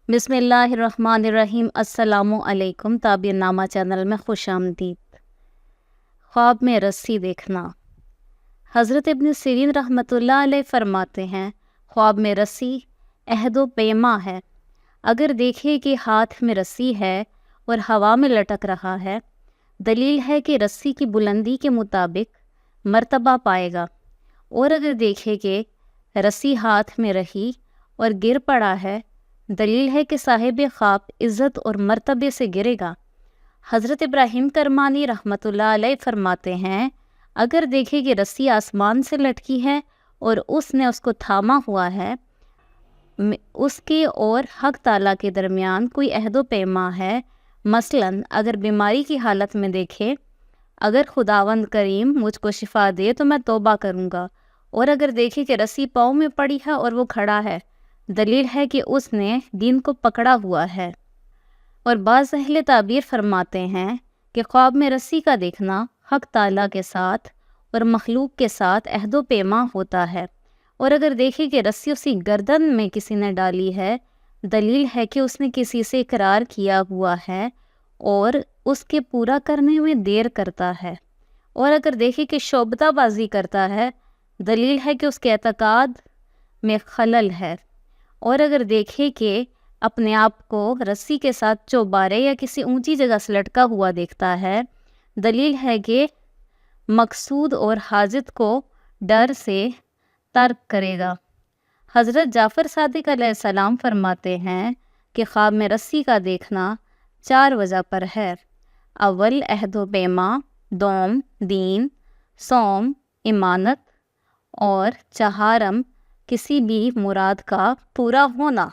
بسم اللہ الرحمن الرحیم۔ السلام علیکم۔ تعبیر نامہ چینل میں خوش آمدید۔ خواب میں رسی دیکھنا۔ حضرت ابن سیرین رحمۃ اللہ علیہ فرماتے ہیں، خواب میں رسی عہد و پیما ہے۔ اگر دیکھے کہ ہاتھ میں رسی ہے اور ہوا میں لٹک رہا ہے، دلیل ہے کہ رسی کی بلندی کے مطابق مرتبہ پائے گا، اور اگر دیکھے کہ رسی ہاتھ میں رہی اور گر پڑا ہے، دلیل ہے کہ صاحب خواب عزت اور مرتبے سے گرے گا۔ حضرت ابراہیم کرمانی رحمۃ اللہ علیہ فرماتے ہیں، اگر دیکھے کہ رسی آسمان سے لٹکی ہے اور اس نے اس کو تھاما ہوا ہے، اس کے اور حق تعالیٰ کے درمیان کوئی عہد و پیما ہے، مثلاً اگر بیماری کی حالت میں دیکھے، اگر خداوند کریم مجھ کو شفا دے تو میں توبہ کروں گا، اور اگر دیکھے کہ رسی پاؤں میں پڑی ہے اور وہ کھڑا ہے، دلیل ہے کہ اس نے دین کو پکڑا ہوا ہے۔ اور بعض اہل تعبیر فرماتے ہیں کہ خواب میں رسی کا دیکھنا حق تعالیٰ کے ساتھ اور مخلوق کے ساتھ عہد و پیما ہوتا ہے، اور اگر دیکھے کہ رسی اسی گردن میں کسی نے ڈالی ہے، دلیل ہے کہ اس نے کسی سے اقرار کیا ہوا ہے اور اس کے پورا کرنے میں دیر کرتا ہے، اور اگر دیکھے کہ شعبدہ بازی کرتا ہے، دلیل ہے کہ اس کے اعتقاد میں خلل ہے، اور اگر دیکھے کہ اپنے آپ کو رسی کے ساتھ چوبارے یا کسی اونچی جگہ سے لٹکا ہوا دیکھتا ہے، دلیل ہے کہ مقصود اور حاجت کو ڈر سے ترک کرے گا۔ حضرت جعفر صادق علیہ السلام فرماتے ہیں کہ خواب میں رسی کا دیکھنا 4 وجہ پر ہے۔ اول عہد و پیما، دوم دین، سوم امانت، اور چہارم کسی بھی مراد کا پورا ہونا۔